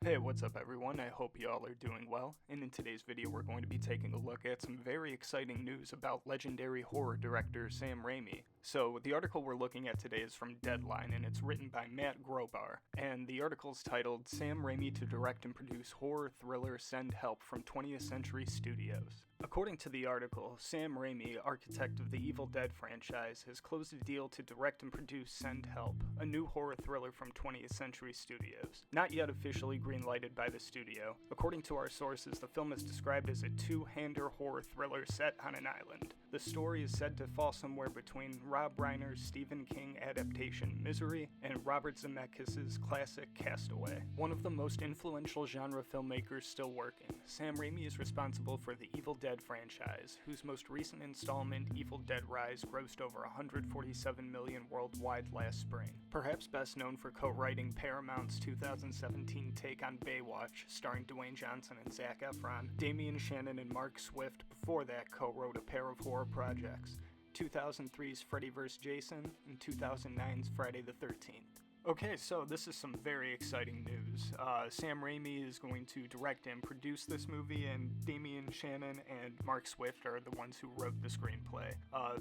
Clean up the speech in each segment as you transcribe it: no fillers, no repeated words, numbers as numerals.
Hey, what's up everyone? I hope y'all are doing well, and in today's video we're going to be taking a look at some very exciting news about legendary horror director Sam Raimi. So, the article we're looking at today is from Deadline, and it's written by Matt Grobar, and the article's titled, Sam Raimi to direct and produce horror thriller Send Help from 20th Century Studios. According to the article, Sam Raimi, architect of the Evil Dead franchise, has closed a deal to direct and produce Send Help, a new horror thriller from 20th Century Studios. Not yet officially greenlighted by the studio, according to our sources, the film is described as a two-hander horror thriller set on an island. The story is said to fall somewhere between Rob Reiner's Stephen King adaptation Misery and Robert Zemeckis' classic Castaway. One of the most influential genre filmmakers still working, Sam Raimi is responsible for the Evil Dead franchise, whose most recent installment, Evil Dead Rise, grossed over $147 million worldwide last spring. Perhaps best known for co-writing Paramount's 2017 take on Baywatch, starring Dwayne Johnson and Zac Efron, Damian Shannon and Mark Swift before that co-wrote a pair of horror projects, 2003's Freddy vs. Jason and 2009's Friday the 13th. Okay, so this is some very exciting news. Sam Raimi is going to direct and produce this movie, and Damian Shannon and Mark Swift are the ones who wrote the screenplay.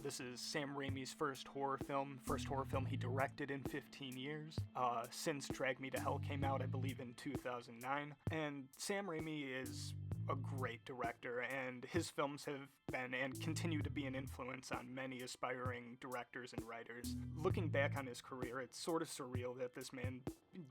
This is Sam Raimi's first horror film he directed in 15 years, since Drag Me to Hell came out, I believe, in 2009. And Sam Raimi is a great director, and his films have been and continue to be an influence on many aspiring directors and writers. Looking back on his career, it's sort of surreal that this man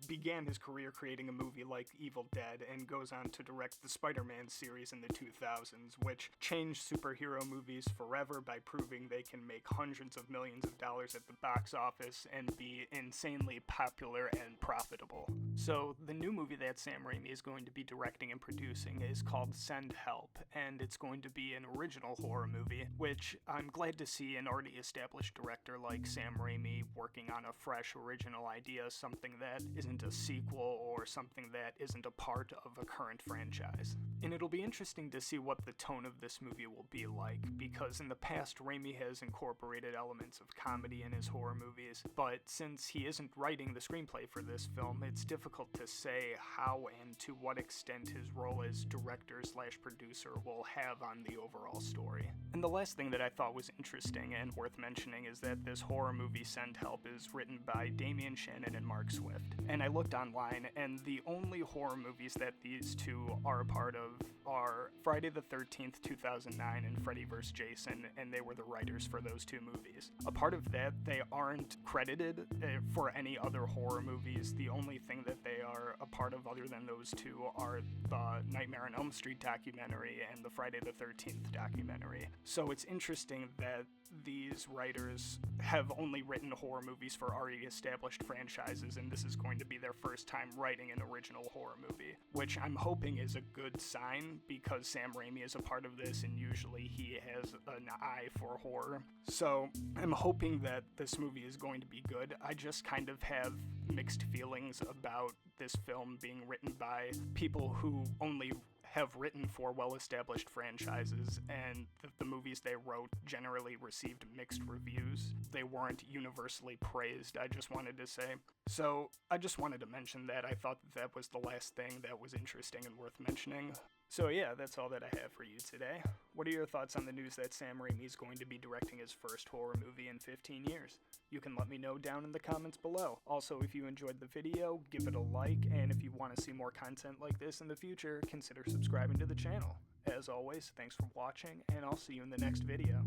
began his career creating a movie like Evil Dead and goes on to direct the Spider-Man series in the 2000s, which changed superhero movies forever by proving they can make hundreds of millions of dollars at the box office and be insanely popular and profitable. So the new movie that Sam Raimi is going to be directing and producing is called Send Help, and it's going to be an original horror movie, which I'm glad to see an already established director like Sam Raimi working on a fresh original idea, something that isn't a sequel or something that isn't a part of a current franchise. And it'll be interesting to see what the tone of this movie will be like, because in the past Raimi has incorporated elements of comedy in his horror movies, but since he isn't writing the screenplay for this film, it's difficult to say how and to what extent his role as director/producer will have on the overall story. And the last thing that I thought was interesting and worth mentioning is that this horror movie Send Help is written by Damian Shannon and Mark Swift. And I looked online, and the only horror movies that these two are a part of are Friday the 13th, 2009 and Freddy vs. Jason, and they were the writers for those two movies. Apart of that, they aren't credited for any other horror movies. The only thing that they are a part of other than those two are the Nightmare on Elm Street documentary and the Friday the 13th documentary. So it's interesting that these writers have only written horror movies for already established franchises, and this is going to be their first time writing an original horror movie, which I'm hoping is a good sign because Sam Raimi is a part of this and usually he has an eye for horror. So I'm hoping that this movie is going to be good. I just kind of have mixed feelings about this film being written by people who only have written for well-established franchises, and the movies they wrote generally received mixed reviews. They weren't universally praised, I just wanted to say. So I just wanted to mention that. I thought that was the last thing that was interesting and worth mentioning. So yeah, that's all that I have for you today. What are your thoughts on the news that Sam Raimi is going to be directing his first horror movie in 15 years? You can let me know down in the comments below. Also, if you enjoyed the video, give it a like, and if you want to see more content like this in the future, consider subscribing to the channel. As always, thanks for watching, and I'll see you in the next video.